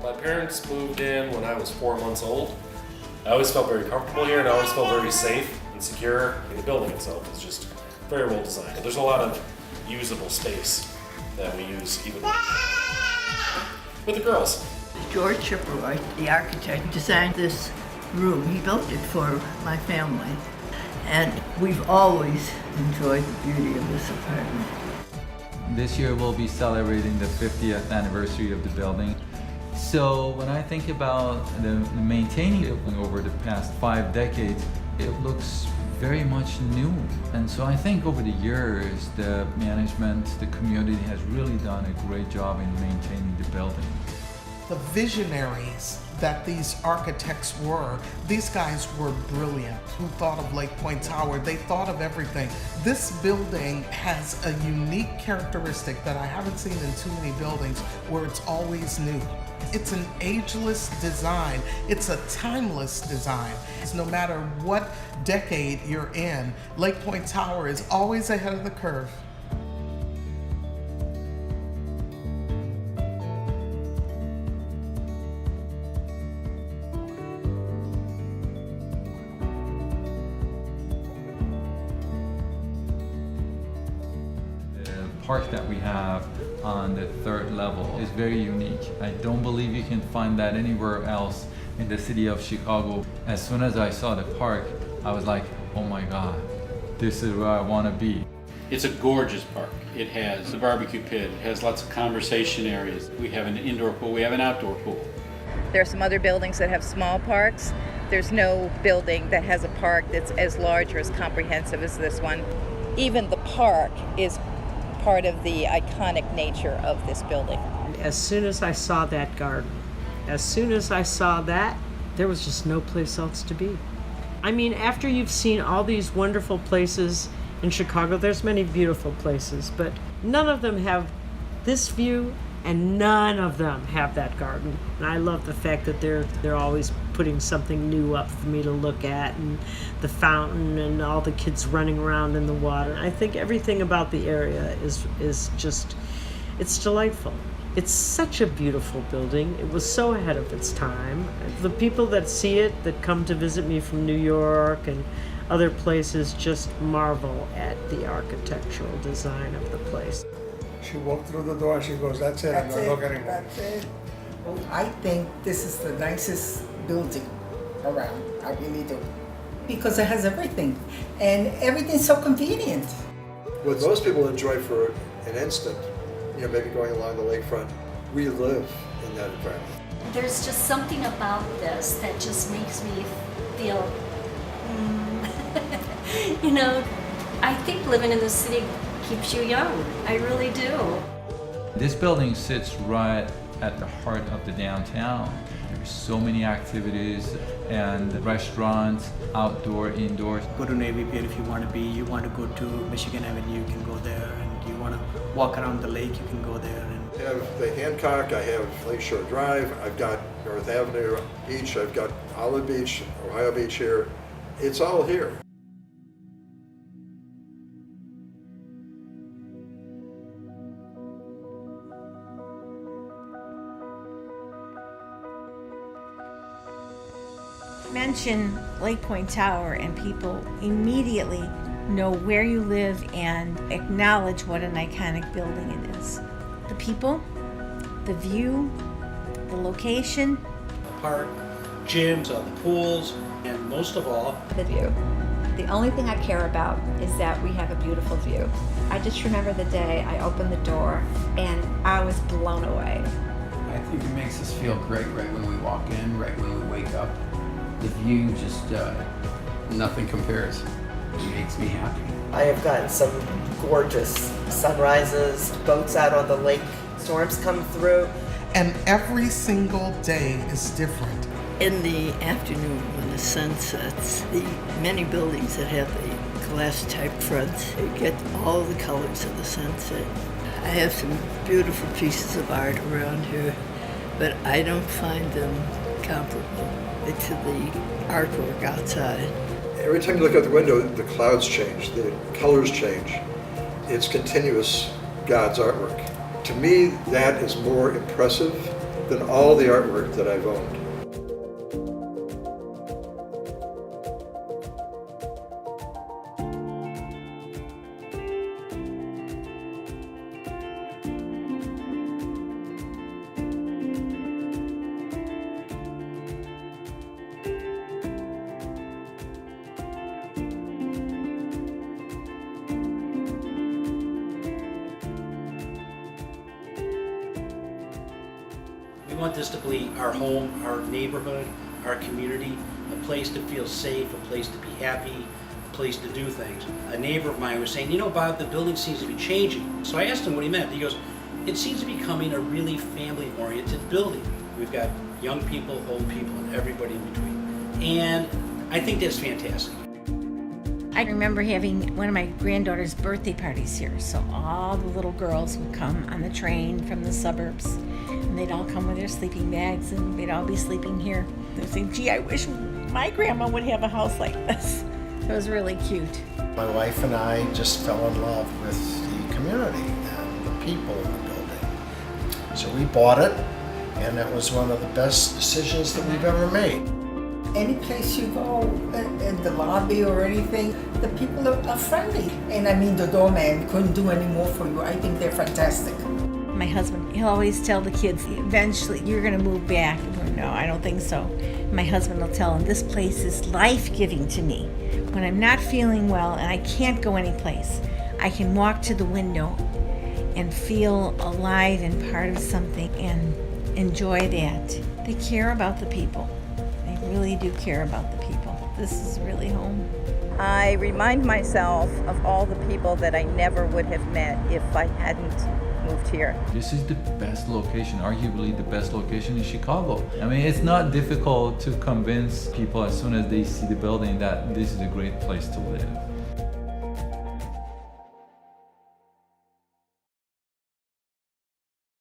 My parents moved in when I was 4 months old. I always felt very comfortable here and I always felt very safe and secure. The building itself is just very well designed. There's a lot of usable space that we use even with the girls. George Chipperoy, the architect, designed this room. He built it for my family. And we've always enjoyed the beauty of this apartment. This year we'll be celebrating the 50th anniversary of the building. So when I think about the maintaining it over the past 5 decades, it looks very much new. And so I think over the years, the management, the community has really done a great job in maintaining the building. The visionaries that these architects were, these guys were brilliant. Who thought of Lake Point Tower? They thought of everything. This building has a unique characteristic that I haven't seen in too many buildings, where it's always new. It's an ageless design. It's a timeless design. It's no matter what decade you're in, Lake Point Tower is always ahead of the curve. The park that we have on the 3rd level is very unique. I don't believe you can find that anywhere else in the city of Chicago. As soon as I saw the park, I was like, oh my God, this is where I want to be. It's a gorgeous park. It has a barbecue pit, it has lots of conversation areas. We have an indoor pool, we have an outdoor pool. There are some other buildings that have small parks. There's no building that has a park that's as large or as comprehensive as this one. Even the park is part of the iconic nature of this building. As soon as I saw that garden, as soon as I saw that, there was just no place else to be. I mean, after you've seen all these wonderful places in Chicago, there's many beautiful places, but none of them have this view and none of them have that garden. And I love the fact that they're always putting something new up for me to look at, and the fountain and all the kids running around in the water. I think everything about the area is just, it's delightful. It's such a beautiful building. It was so ahead of its time. The people that see it, that come to visit me from New York and other places, just marvel at the architectural design of the place. She walked through the door and she goes, that's it, I'm not looking anymore. That's it. Well, I think this is the nicest building around. I really do. Because it has everything. And everything's so convenient. What most people enjoy for an instant, maybe going along the lakefront, we live in that environment. There's just something about this that just makes me feel, I think living in the city keeps you young. I really do. This building sits right at the heart of the downtown. There's so many activities and restaurants, outdoor, indoors. Go to Navy Pier if you want to go to Michigan Avenue, you can go there, and you want to walk around the lake, you can go there. I have the Hancock, I have Lakeshore Drive, I've got North Avenue Beach, I've got Olive Beach, Ohio Beach here. It's all here. Mention Lake Point Tower and people immediately know where you live and acknowledge what an iconic building it is. The people, the view, the location, the park, gyms, the pools, and most of all, the view. The only thing I care about is that we have a beautiful view. I just remember the day I opened the door and I was blown away. I think it makes us feel great right when we walk in, right when we wake up. The view just, nothing compares. It makes me happy. I have gotten some gorgeous sunrises, boats out on the lake, storms come through. And every single day is different. In the afternoon when the sun sets, the many buildings that have the glass type fronts. You get all the colors of the sunset. I have some beautiful pieces of art around here, but I don't find them comparable to the artwork outside. Every time you look out the window, the clouds change, the colors change. It's continuous God's artwork. To me, that is more impressive than all the artwork that I've owned. We want this to be our home, our neighborhood, our community, a place to feel safe, a place to be happy, a place to do things. A neighbor of mine was saying, you know, Bob, the building seems to be changing. So I asked him what he meant. He goes, it seems to be becoming a really family-oriented building. We've got young people, old people, and everybody in between. And I think that's fantastic. I remember having one of my granddaughter's birthday parties here, so all the little girls would come on the train from the suburbs, and they'd all come with their sleeping bags, and they'd all be sleeping here. They'd say, gee, I wish my grandma would have a house like this. It was really cute. My wife and I just fell in love with the community and the people in the building. So we bought it, and it was one of the best decisions that we've ever made. Any place you go, in the lobby or anything, the people are friendly. And I mean, the doorman couldn't do any more for you. I think they're fantastic. My husband, he'll always tell the kids, eventually you're gonna move back. No, I don't think so. My husband will tell them, this place is life-giving to me. When I'm not feeling well and I can't go anyplace, I can walk to the window and feel alive and part of something and enjoy that. They care about the people. Really do care about the people. This is really home. I remind myself of all the people that I never would have met if I hadn't moved here. This is the best location, arguably the best location in Chicago. I mean, it's not difficult to convince people as soon as they see the building that this is a great place to live.